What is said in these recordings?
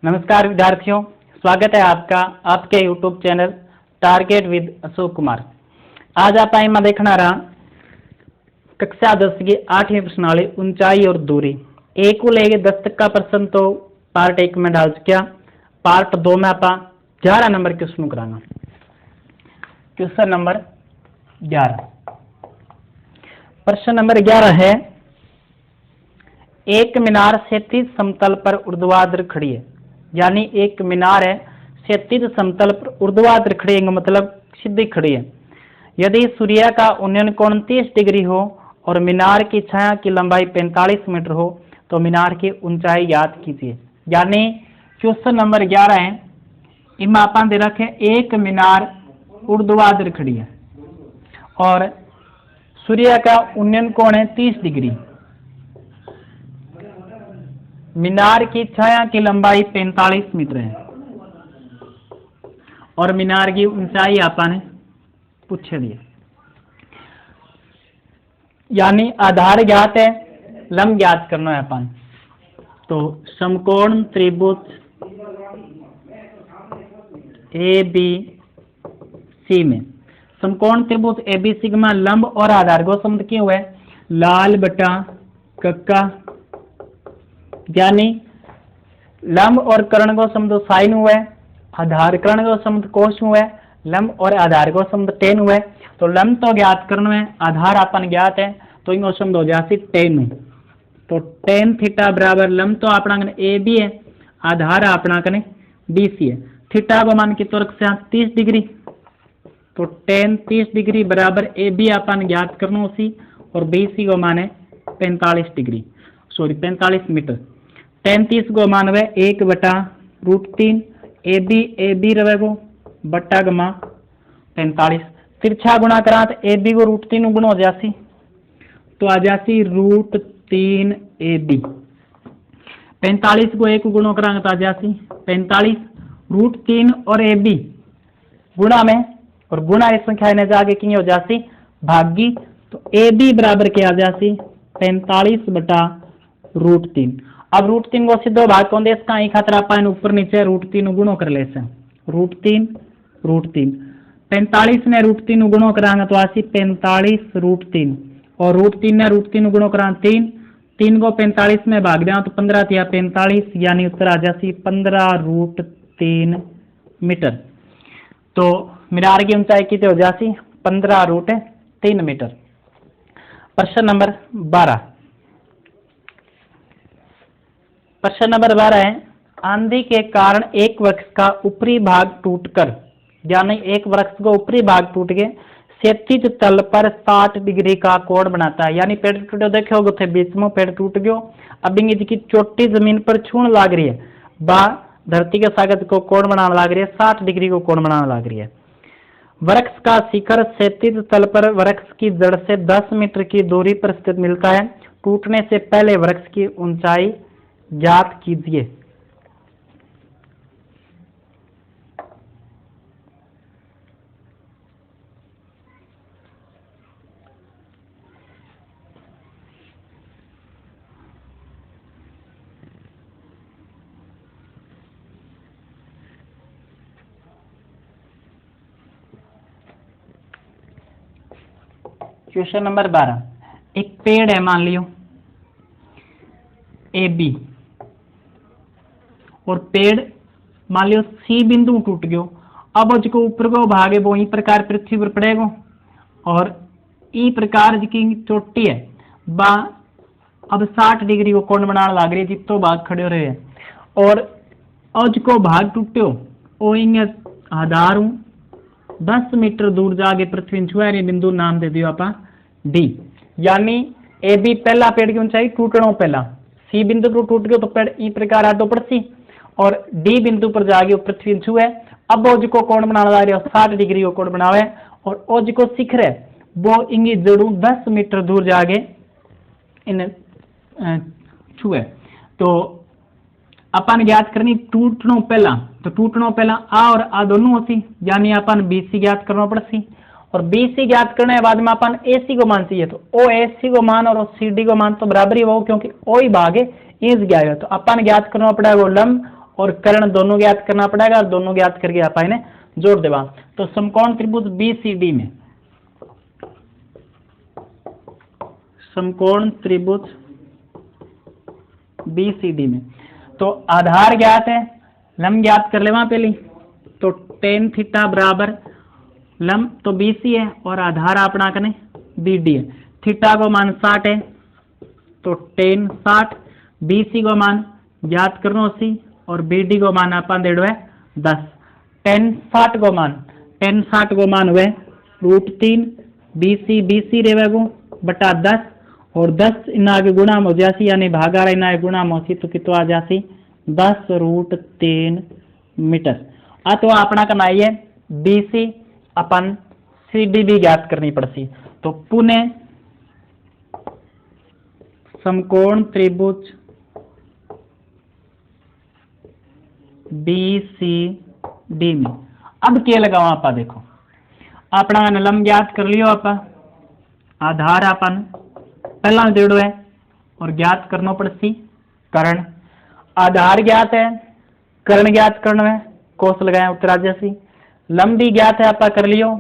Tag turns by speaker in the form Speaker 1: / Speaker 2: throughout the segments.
Speaker 1: नमस्कार विद्यार्थियों, स्वागत है आपका आपके YouTube channel target with Ashok Kumar. आज आप में देखना रहा कक्षा 10 की 8वीं प्रश्नावली ऊंचाई और दूरी। एक को लेके 10 तक का प्रश्न तो पार्ट 1 में डाल चुका। पार्ट 2 में आप 11 नंबर क्वेश्चन करांगा। क्वेश्चन नंबर 11, प्रश्न नंबर 11 है, एक मीनार क्षैतिज समतल पर ऊर्ध्वाधर खड़ी है। यानी एक मीनार है क्षैतिज समतल पर ऊर्ध्वाधर खड़ी है, मतलब सीधी खड़ी है। यदि सूर्य का उन्नयन कोण 30 डिग्री हो और मीनार की छाया की लंबाई 45 मीटर हो तो मीनार की ऊंचाई ज्ञात कीजिए। यानी क्वेश्चन नंबर 11 है, इनमें आप दे रखे एक मीनार ऊर्ध्वाधर खड़ी है और सूर्य का उन्नयन कोण है 30 डिग्री। मीनार की छाया की लंबाई 45 मीटर है और मीनार की ऊंचाई आपने पूछे दिए। यानी आधार ज्ञात है, लंब ज्ञात करना है अपन। तो समकोण त्रिभुज ABC में समकोण त्रिभुज ABC में लंब और आधार को संबंध क्यों है? लाल बटा कक्का, यानी लंब और कर्ण को संबंध साइन हुआ है, आधार कर्ण को संबंध कोस हुआ है, लंब और आधार को संबंध टेन हुआ है। तो लंब तो ज्ञात करना है, आधार अपन ज्ञात है, तो इनको संबंध हो जाती टेन। तो टेन थीटा बराबर लंब तो अपना ए बी है, आधार अपना कने BC है। थीटा को मान की तौर से 30 डिग्री, तो टेन 30 डिग्री बराबर AB अपन ज्ञात करना उसी, और BC को माने 45 डिग्री, सॉरी 45 मीटर। टेन 30 को मान वे 1 बटा √3, AB रहेगो बट्टा गमा 45। तिरछा गुणा करा तो AB को √3 गुण हो जासी, तो आ जासी √3 AB। 45 को 1 गुणो करा तो आ जासी 45। √3 और AB गुणा में, और गुणा इस संख्या ने जाके की हो जासी भागी, तो AB बराबर क्या आ जासी 45 बटा √3। अब √3 को सीधो भाग कौन देश का खातर अपन ऊपर नीचे √3 गुणो कर ले से, √3 45 ने √3 गुणो करांगे तो आसी 45 √3, और √3 ने √3 गुणो करा 3 को 45 में भाग दिया तो 15 थिया 45, यानी उत्तर आ जासी 15 √3 मीटर। तो मीनार की ऊंचाई कितनी हो जासी 15 √3 मीटर। प्रश्न नंबर 12, प्रश्न नंबर 12 है, आंधी के कारण एक वृक्ष का ऊपरी भाग टूटकर, यानी एक वृक्ष को ऊपरी भाग टूट के क्षैतिज तल पर 60 डिग्री का कोण बनाता है। यानी पेड़ टूटे देखे होगे थे, बीच में पेड़ टूट गयो, अब इसकी चोटी जमीन पर छूने लाग रही है, बा धरती के सागत को कोण बनाने लाग रही है, 60 डिग्री को कोण बनाने लाग रही है। वृक्ष का शिखर क्षैतिज तल पर वृक्ष की जड़ से 10 मीटर की दूरी पर स्थित मिलता है। टूटने से पहले वृक्ष की ऊंचाई ज्ञात कीजिए। क्वेश्चन नंबर 12, एक पेड़ है मान लियो AB, और पेड़ मान लियो C बिंदु टूट गयो। अब जो ऊपर को भाग है वो ई प्रकार पृथ्वी पर पड़ेगा, और ई प्रकार की चोटी है बा अब 60 डिग्री को कोण बनाने लाग रही है, जितो भाग खड़े रहे हैं, और आज को भाग टूटो ओ इंगे आधार 10 मीटर दूर जाके पृथ्वी छुआ रही बिंदु नाम दे दियो आपा D। यानी AB पहला पेड़ की ऊंचाई टूटनो पहला, C बिंदु पर टूट गयो तो पेड़ ई प्रकार आडो पड़सी, और D बिंदु पर जाके पृथ्वी छुए। अब वो जो कोण बनाने ला रहे हो 60 डिग्री को कोण बनावे, और वो जो शिखर है वो इंगी जड़ू 10 मीटर दूर जाके इन छुए। तो अपन ज्ञात करनी टूटनो पहला, तो टूटनो पहला आ और आ दोनों होती, यानी अपन BC ज्ञात करना पड़सी, और BC ज्ञात करने के बाद में अपन AC को मान चाहिए, तो OAC को मान और CD को मान तो बराबर ही हो, क्योंकि O ही भाग है इस ज्ञात है। तो अपन ज्ञात करना पड़ेगा वो लंब, और कर्ण दोनों ज्ञात करना पड़ेगा और दोनों ज्ञात करके आप इन्हें जोड़ देवा। तो समकोण त्रिभुज BCD में, समकोण त्रिभुज BCD में तो आधार ज्ञात है, लंब ज्ञात कर ले वहां पहली। तो tan थीटा बराबर लंब तो BC है और आधार अपना कने BD है। थीटा को मान 60 है तो tan 60, BC को मान ज्ञात करना 80 और BD को मान अपन देड़ो है 10। tan 60 को मान हुए √3, BC रेवेगो बटा 10 और 10 इना के गुणा में हो जासी यानी भागा इना के गुणा में होसी तो कितो आ जासी 10√3 मीटर। तो अपना करना है BC अपन CD भी ज्ञात करनी पड़सी। तो पुनः समकोण त्रिभुज BCD में अब क्या लगाओ आप देखो, अपना लंब ज्ञात कर लियो आप, आधार अपन पहला देड़ो है और ज्ञात करना पड़सी कर्ण। आधार ज्ञात है, कर्ण ज्ञात करना है, कोस लगाए उत्तर आ जासी। लंब भी ज्ञात है आप कर लियो,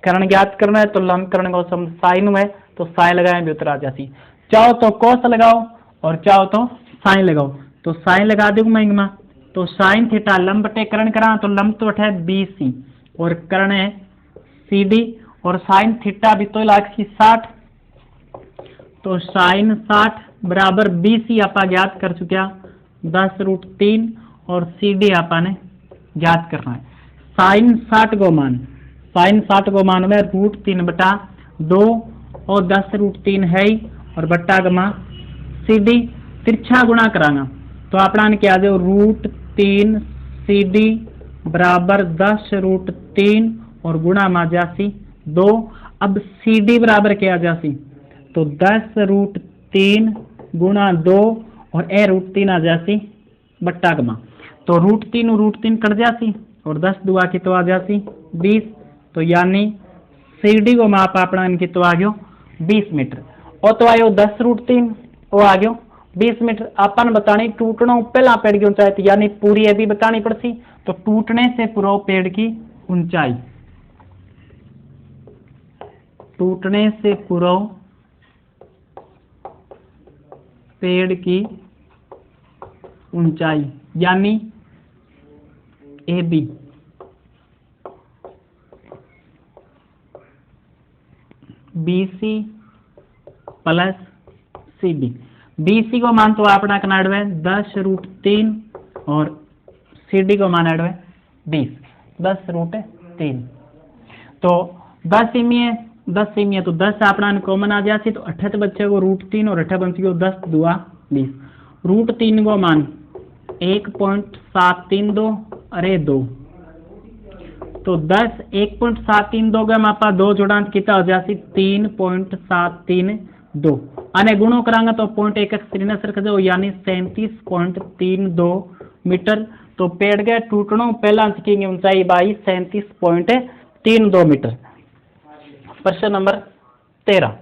Speaker 1: कर्ण ज्ञात करना है तो लंब कर्ण को सम साइन है तो साइन लगाए भी उत्तर आ जासी। चाहो तो कोस लगाओ और चाहो तो साइन लगाओ। तो साइन लगा दूंगा मैं इनमें, तो साइन थीटा लंब बटे कर्ण करा तो लंब तो है BC और कर्ण है CD और साइन थीटा भी तो लाख 60 तो साइन 60 बराबर BC आपा ज्ञात कर चुका 10√3 और CD आपा ने ज्ञात करना है। साइन 60 को मान में √3 बटा 2 और 10√3 है ही और बट्टा गमा CD तिरछा गुणा करांगा तो अपना ने क्या दो √3 CD बराबर 10√3 और गुणा मा जासी 2। अब CD बराबर क्या जासी तो 10√3 गुणा 2 और √3 आ जासी बट्टा गमा तो √3 कट जासी और 10 दुआ की तो आ जासी 20। तो यानी CD को माप अपना इनकी तो आ गयो 20 मीटर और तो आयो 10√3 वो आ गयो 20 मीटर। अपन बतानी टूटना पहला पेड़ की ऊंचाई यानी पूरी ये भी बतानी पड़ती। तो टूटने से पूर्व पेड़ की ऊंचाई, टूटने से पूर्व पेड़ की ऊंचाई यानी AB BC plus CD। BC को मान तो अपना कनाड है 10√3 और CD को मान है 20 10√3। तो 10 सेमी है तो 10 अपना कॉमन आ जाती तो 8 बच्चे को √3 और 8 बच्चे को 10 दुआ 20। √3 को मान 1.732 अरे 2 तो 10 1.732 का मापा 2 जोड़ा कितना हो जाती 3.732 आने गुणों करांगा तो 0.1 रख दो यानी 37.32 मीटर। तो पेड़ के टूटनों पहला की ऊंचाई बाई 37.32 मीटर। प्रश्न नंबर 13।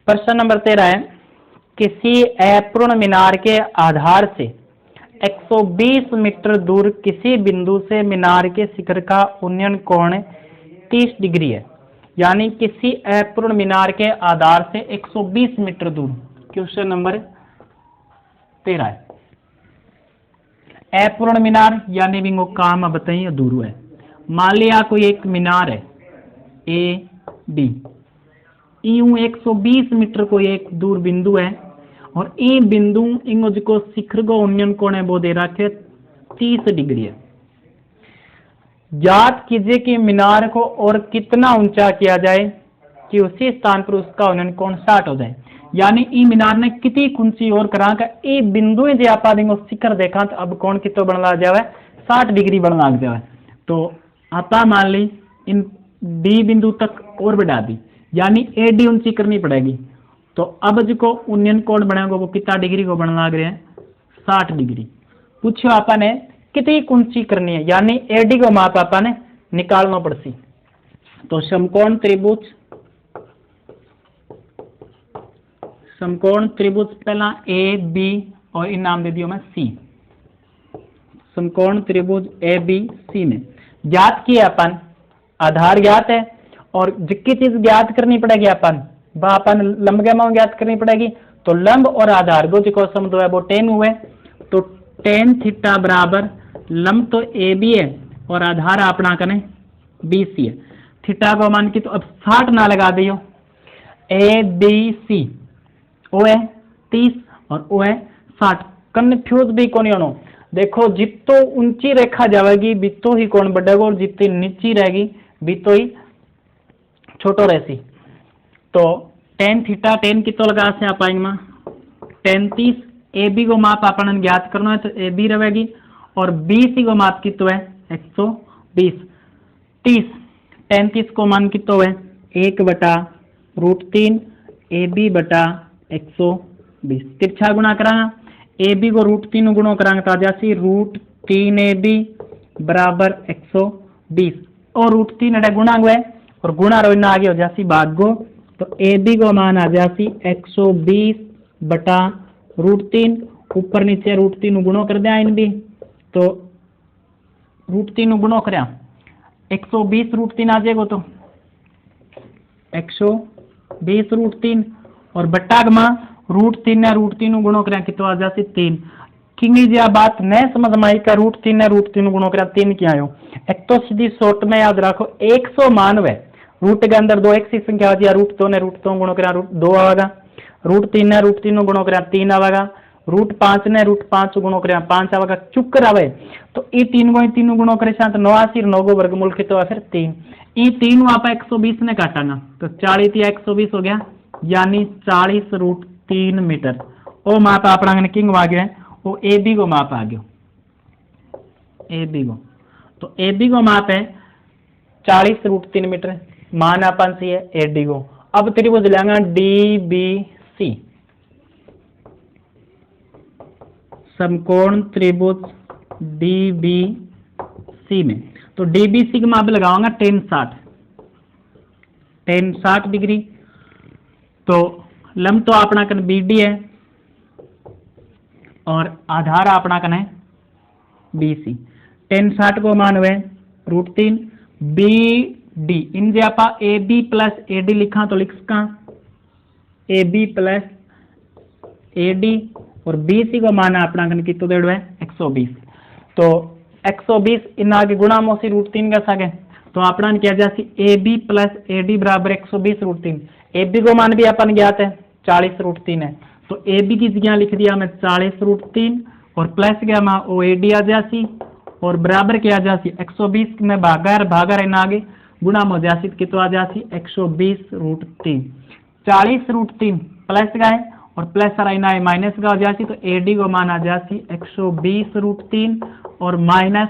Speaker 1: प्रश्न नंबर 13 है, किसी अपूर्ण मीनार के आधार से 120 मीटर दूर किसी बिंदु से मीनार के शिखर का उन्नयन कोण 30 डिग्री है। यानी किसी अपूर्ण मीनार के आधार से 120 मीटर दूर। क्वेश्चन नंबर 13 है। अपूर्ण मीनार यानी बिंगो काम बताइए अधूरू है। मान लिया कोई एक मीनार है AB, यूं 120 मीटर को एक दूर बिंदु है और ये बिंदु इंगो को शिखर को उन्नयन कोण है वो दे रखे 30 डिग्री है। ज्ञात कीजिए कि मीनार को और कितना ऊंचा किया जाए कि उसी स्थान पर उसका उन्नयन कोण 60 हो जाए। यानी ई मीनार ने कितनी ऊंची और करा का ये बिंदु जो आप शिखर देखा तो अब कोण कितो बन लग जावे 60 डिग्री बन लग जावे। तो आप मान ली इन D बिंदु तक और बढ़ा दी यानी AD ऊंची करनी पड़ेगी तो अब जो उन्नयन कोण बनेगा वो कितना डिग्री को बनने लग रहे हैं, 60 डिग्री। पूछो आपने कितनी ऊंची करनी है, यानी एडी को माप आपने निकालना पड़सी। तो समकोण त्रिभुज पहला ए बी और इन नाम दे दियो मैं सी। समकोण त्रिभुज ए बी सी में ज्ञात किया अपन, आधार ज्ञात है और जितनी चीज ज्ञात करनी पड़ेगी अपन वह अपन लंब गैमा ज्ञात करनी पड़ेगी। तो लंब और आधार को जो सम है वो 10 हुए, तो tan थीटा बराबर लंब तो ए बी है और आधार अपना कने बी सी है। थीटा को मान की तो अब 60 ना लगा दियो, ए बी सी ओ है 30 और ओ है 60, कन्फ्यूज भी कौन होनो। देखो जितो ऊंची रेखा जाएगी बितो ही कौन बढ़ेगा और जितनी नीची रहेगी बितो ही छोटो रहसी। तो tan थीटा tan कितो लगा से आप आएंगे 35, ए बी को माप अपन ज्ञात करना है तो ए बी रहेगी और बी सी को माप कितो है 120। 30 35 को मान कितो है 1/√3 ए बी बटा 120। तिरछा गुणा करांगा, ए बी को √3 गुणो करांगे तो आ जासी √3 ए बी बराबर 120 और √3 अड़े गुणा हुए और गुणा रो आगे हो जासी भागो। तो ए बी को मान आ जासी 120 बटा √3, ऊपर नीचे √3 गुणो कर दिया इन भी, तो √3 गुणो कर 120 √3 आ जाएगा तो 120 √3 और बट्टा गमा √3 ने √3 गुणो करें कितो आ जासी 3। किंगी जी बात न समझ में आई का √3 ने √3 गुणो करें 3 क्या आयो। एक तो सीधी शॉर्ट में याद रखो 192 रूट के अंदर 2 एक सी संख्या हो जाए, √2 ने √2 गुणो करें √2 आवेगा, √3 ने √3 गुणो करें 3 आवेगा, √5 ने √5 गुणो करें 5 आवेगा, चुक्कर आवे तो ई 3 गुणो करे तो 89 9 को वर्गमूल कितो फिर 3। ई 3 आप 120 ने काटांगा तो 40 या 120 हो गया, यानी 40√3 मीटर। ओ माप अपना किंग आ गया, वो ए बी को माप आ गया, ए बी को। तो ए बी को माप है 40√3 मीटर, मान अपन सी है ए डी को। अब त्रिभुज लेंगे डी बी सी, समकोण त्रिभुज डी बी सी में। तो डी बी सी का माप लगाऊंगा tan 60 डिग्री। तो लंब तो अपना कन बी डी है और आधार अपना कन है बी सी। tan 60 को मान हुए √3 बी डी, इन जे आपा A B plus A D लिखा तो लिख सका A B plus A D और बी सी को माना अपना कन कितो देड़ो है 120। तो 120 इन आगे गुणा मोसी √3 का सागे तो अपना क्या जासी A B plus A D बराबर 120 √3। ए बी को मान भी अपन ज्ञात है 40√3 है, तो ए बी की जगह लिख दिया मैं 40√3 और प्लस गया मैं ओ ए डी आ जासी और बराबर क्या आ जासी 120 में भागा इन आगे गुणा में जासी कितो आ जासी 120√3। 40√3 प्लस का है और प्लस इन माइनस का हो जासी, तो ए डी को मान आ जासी 120√3 और माइनस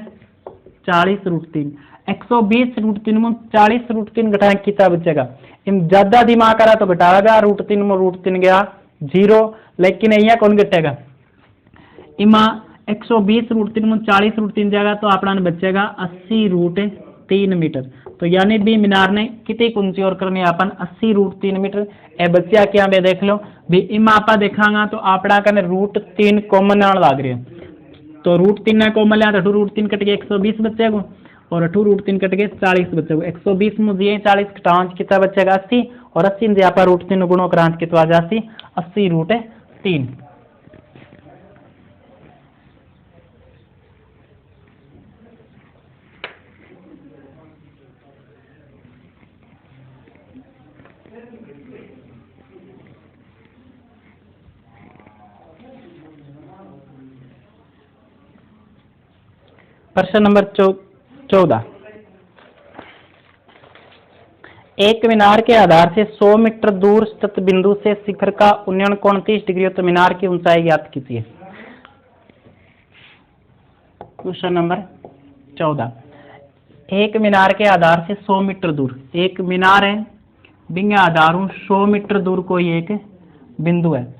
Speaker 1: 40√3। 120√3 में 40√3 घटाए कितना बचेगा, इन ज्यादा दिमाग करा तो घटाएगा, √3 में √3 गया 0, लेकिन यहाँ कौन घटेगा इमा 120√3 में 40√3 जाएगा तो अपना बचेगा 80√3 मीटर। तो यानी बी मीनार ने कितनी कुंची और करनी अपन 80√3 मीटर। ए बच्चा क्या बे देख लो भी इमा आपा देखांगा तो अपना कने √3 कॉमन आने लग रही है, तो √3 ने कॉमन लिया तो √3 कट के 120 बचेगा और √3 कट के 40 बचेगा। 120 में दिए 40 घटांच कितना बचेगा 80 और 80 से आपा √3 गुणों करांच कितना आ जाती 80√3। प्रश्न नंबर 14। एक मीनार के आधार से 100 मीटर दूर स्थित बिंदु से शिखर का उन्नयन कोण 30 डिग्री हो तो मीनार की ऊंचाई ज्ञात कीजिए। Question number 14। एक मीनार के आधार से 100 मीटर दूर, एक मीनार है बिंगे आधार 100 मीटर दूर कोई एक बिंदु है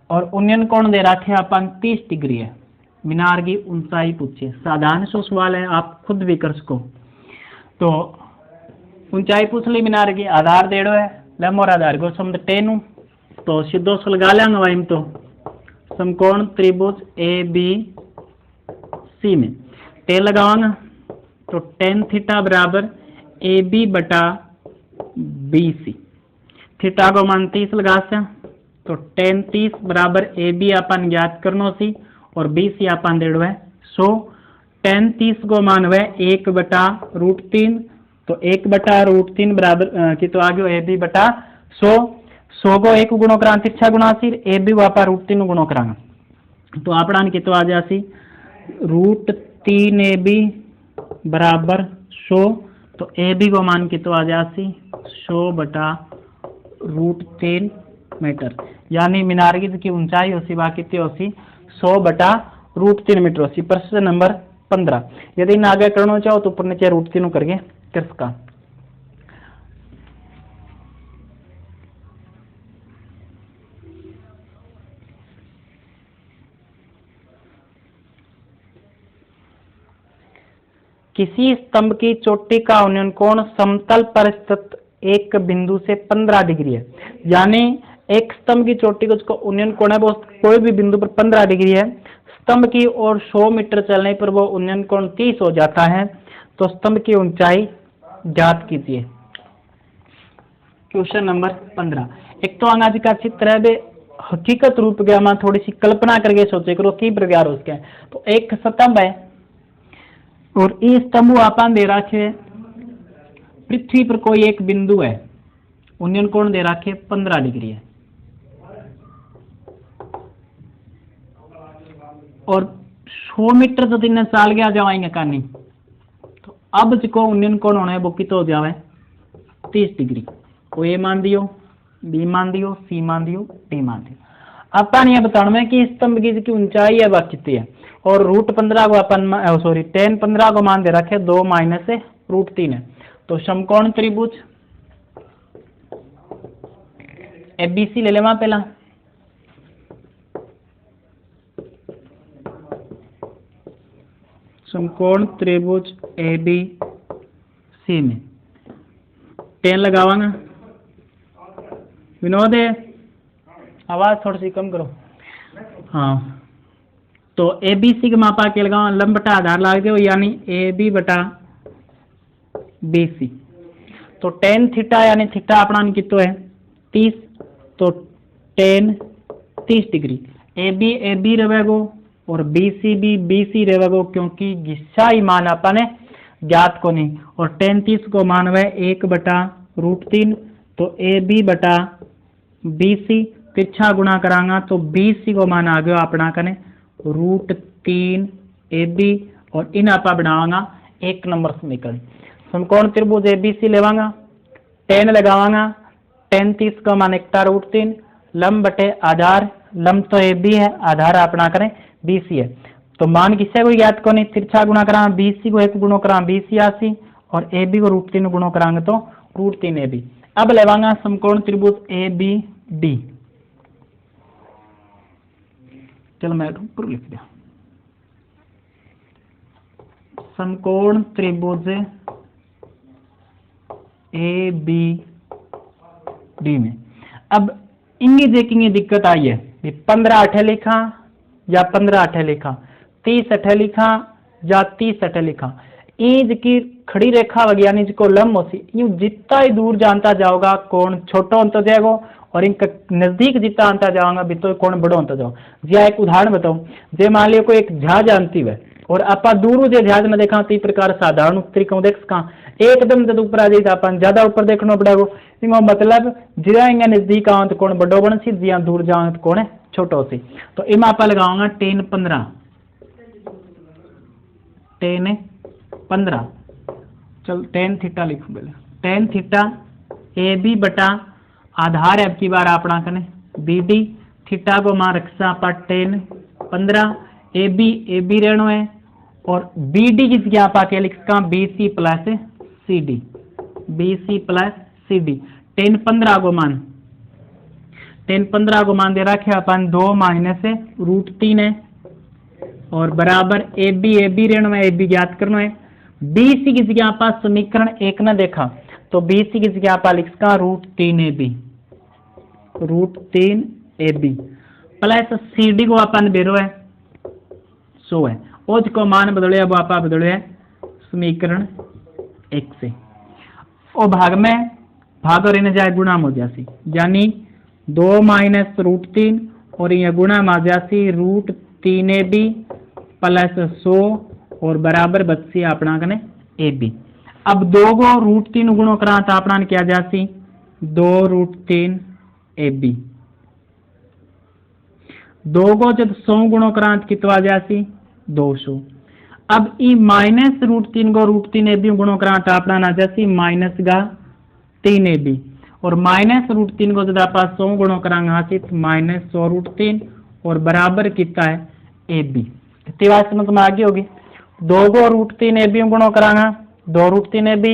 Speaker 1: और उन्नयन कोण दे रखे अपन 30 डिग्री है। मीनार की ऊंचाई पूछिए, साधारण सो सवाल है, आप खुद भी कर सको। तो ऊंचाई पूछ ली मीनार की, आधार देड़ो है, लंब और आधार को सम 10 तो सीधो से लगा लेंगे वहीं। तो समकोण त्रिभुज ए बी सी में 10 लगावांगा तो tan थीटा बराबर ए बी बटा बी सी। थीटा को मान 30 लगा से तो tan 30 बराबर ए बी अपन ज्ञात करनो सी और बी सी अपन देड़ो है 100। tan 30 को मान हुआ 1/√3 तो 1/√3 बराबर की तो आ गयो ए बी बटा 100। 100 को 1 गुणो करा तिरछा गुणा सी ए बी वापा √3 गुणो करांगा तो अपना की तो आ जासी √3 ए बी बराबर 100। तो ए बी को मान की तो आ जासी 100/√3 मीटर, यानी मीनार की ऊंचाई होसी बा कितनी होसी 100/√3 मीटर होसी। प्रश्न नंबर 15। यदि इन आगे करना चाहो तो ऊपर नीचे √3 करके कर सका। किसी स्तंभ की चोटी का उन्नयन कोण समतल पर स्थित एक बिंदु से 15 डिग्री है। यानी एक स्तंभ की चोटी का उसका उन्नयन कोण है वो कोई भी बिंदु पर 15 डिग्री है। स्तंभ की ओर 100 मीटर चलने पर वो उन्नयन कोण 30 हो जाता है। तो स्तंभ की ऊंचाई ज्ञात कीजिए। Question number 15। एक तो अंगाजी का चित्र है बे हकीकत रूप गया मैं थोड़ी सी कल्पना करके सोचे करो की प्रकार उसके। तो एक स्तंभ है और इस स्तंभ अपन दे रखे पृथ्वी पर कोई एक बिंदु है, उन्नयन कोण दे रखे 15 डिग्री है और 100 मीटर तो दिन चाल गया जावाएंगे कहानी। तो अब जो उन्नयन कोण होना है वो कितना हो जावे 30 डिग्री। वो ए मान दियो, बी मान दियो, सी मान दियो, डी मान दियो। अपन ये बताना है कि स्तंभ की ऊंचाई है वह कितनी है और √15 को अपन tan 15 को मान दे रखे 2 - √3 है। तो समकोण त्रिभुज एबीसी ले लेवा पहला। समकोण त्रिभुज ए बी सी में 10 लगावांगा। विनोद आवाज थोड़ी सी कम करो। हाँ तो ए बी सी के मापा के लगाओ लंब बटा आधार लाग दो यानी ए बी बटा बी सी। तो tan थीटा यानी थीटा अपना कितो है 30 तो tan 30 डिग्री। ए बी रहेगो और बी सी रहेगो क्योंकि गिस्सा ही मान अपने ज्ञात को नहीं और tan 30 को मान हुआ 1/√3 तो ए बी बटा बी सी तिरछा गुणा करांगा तो बी सी को मान आ गया अपना कने √3 ए बी और इन आपा बनावांगा 1 नंबर समीकरण। समकोण त्रिभुज ए बी सी लेवांगा 10 लगावांगा tan 30 का मान 1/√3 लंब बटे आधार, लंब तो ए बी है आधार अपना करें बी सी है। तो मान किससे कोई ज्ञात को नहीं तिरछा गुणा करा बी सी को 1 गुणो करा बी सी आसी और ए बी को √3 गुणो करांगे तो √3 ए बी। अब लेवांगा समकोण त्रिभुज ए बी डी। चलो मैं ऊपर लिख दिया समकोण त्रिभुज ए बी डी में। अब इंगी देखेंगे दिक्कत आई है 15 अठे लिखा या 15 अठे लिखा, 30 अठे लिखा या 30 अठे लिखा। ईज की खड़ी रेखा वैज्ञानिक को लंब होती यूं जितना ही दूर जानता जाओगा कोण छोटा होता जाएगा और इनका नजदीक जितना आंता जाओगा भी तो कोण बड़ो होता जाओ। जी एक उदाहरण बताऊं, जे मान लियो कोई एक जहाज आंती है और आप दूर जे जहाज में देखा तो प्रकार साधारण तरीकों देख सका एकदम जब ऊपर आ जाए तो अपन ज्यादा ऊपर देखना पड़ेगा। इनको मतलब जिया इंगा नजदीक आवा तो कोण बड़ो बन सी, जिया दूर जाओ तो कोण छोटो सी। तो इमा आप लगाऊंगा tan 15 चल tan थीटा लिखूं पहले tan थीटा ए बी बटा आधार है अब की बार अपना कने बी डी। थीटा को मान रखसा आप tan 15 ए बी रहनो है और बी डी की जगह आप क्या लिख सका B C plus C D tan 15 को मान tan 15 को मान दे रखे अपन 2 माइनस √3 है और बराबर ए बी ऋण में ए बी ज्ञात करना है। बी सी की जगह आप समीकरण 1 ने देखा तो बी सी की जगह आप लिख सका √3 प्लस सी डी को अपन बेरो है 100 है और को मान बदले अब आप बदले है समीकरण 1 से और भाग में भाग और इन्हें जाए गुणा हो जासी यानी 2 माइनस √3 और ये गुणा में आ जासी √3ab प्लस 100 और बराबर बच्ची अपना कने ए बी। अब 2 को √3 गुणो करा तो अपना क्या जासी 2√3ab। 2 को जब 100 गुणो करा तो कितवा जासी 200। अब ई माइनस √3 को √3ab गुणो करा तो अपना आ जासी माइनस का 3ab और माइनस √3 को जब आप 100 गुणो करांगे हाथी तो माइनस 100√3 और बराबर कितना है ए बी। इतनी बात समझ में आ गई होगी। 2 को √3ab गुणो करांगा 2√3ab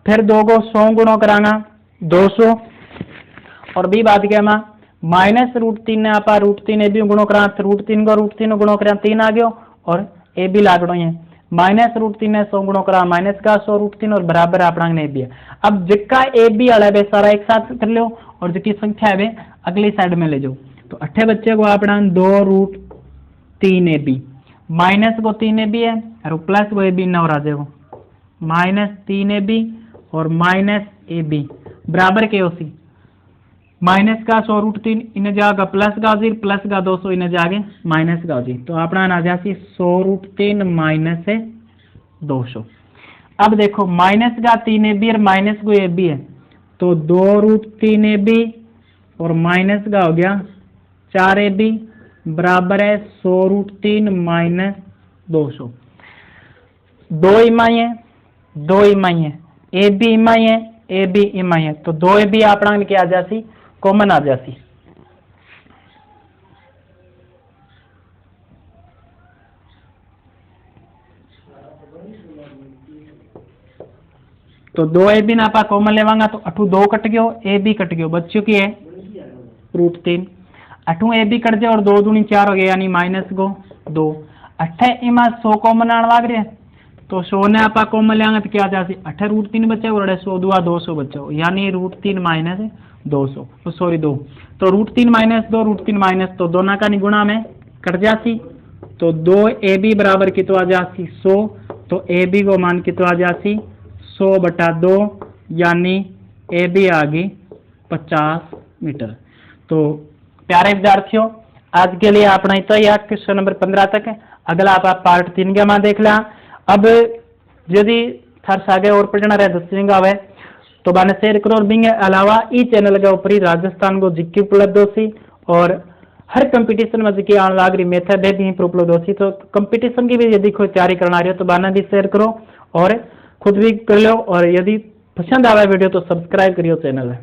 Speaker 1: फिर 2 को 100 गुणो करांगा 200 और बी बात क्या मैं माइनस √3 ने आप √3ab गुणो करा तो √3 को √3 गुणो करा 3 आ गयो और ए बी लागड़ो है माइनस √3 ने 100 गुणो करा माइनस का 100√3 और बराबर अपना ने ए बी है। अब जिसका ए बी वाला है सारा एक साथ कर लो और जिसकी संख्या है अगली साइड में ले जाओ तो अट्ठे बच्चे को अपना 2√3ab माइनस को 3ab है और प्लस को ए बी न और आ जाएगा माइनस 3ab और माइनस ए बी बराबर के उसी माइनस का 100√3 इन्हें जाएगा प्लस का 0 प्लस का 200 इन्हें जागे माइनस का 0 तो अपना आ जासी 100√3 माइनस 200। अब देखो माइनस का 3ab और माइनस को ए बी है तो 2√3ab और माइनस का हो गया 4ab बराबर है 100√3 माइनस 200। 2 इमाई है 2 इमाई है ए बी इमाई है ए बी इमाई है तो 2 ए बी अपना क्या आ जासी कॉमन आ जासी। तो 2 ए बी ना आप कॉमन लेवांगा तो अठू 2 कट गयो ए बी कट गयो बच चुकी है √3 अठू ए बी कट जाए और 2 दूनी 4 हो गया यानी माइनस को 2 अठे इमा 100 कॉमन आने लग रहे तो 100 ने आप कॉमन लेंगे तो क्या जासी अठे √3 बचे और 100 दुआ 200 बचे यानी √3 माइनस 200 तो सॉरी 2 तो √3 माइनस 2 √3 माइनस तो दोनों का निगुणा में कट जासी तो 2 ए बी बराबर कितना आ जासी 100 तो ए बी को मान कितना आ जासी 100/2 यानी ए बी आ गई 50 मीटर। तो प्यारे विद्यार्थियों आज के लिए अपना इतना ही क्वेश्चन नंबर 15 तक है। अगला आप पार्ट 3 के मां देख ला। अब यदि थर आगे और पढ़ना रहे दसेंगे आवे तो बाने शेयर करो और बिंगे अलावा ई चैनल के ऊपर ही राजस्थान को जिक्की उपलब्ध होसी और हर कंपटीशन में जिक्की आने लाग रही मेथड है भी उपलब्ध होसी तो कंपटीशन की भी यदि कोई तैयारी करना रही हो तो बाने भी शेयर करो और खुद भी कर लो और यदि पसंद आवे वीडियो तो सब्सक्राइब करियो चैनल है।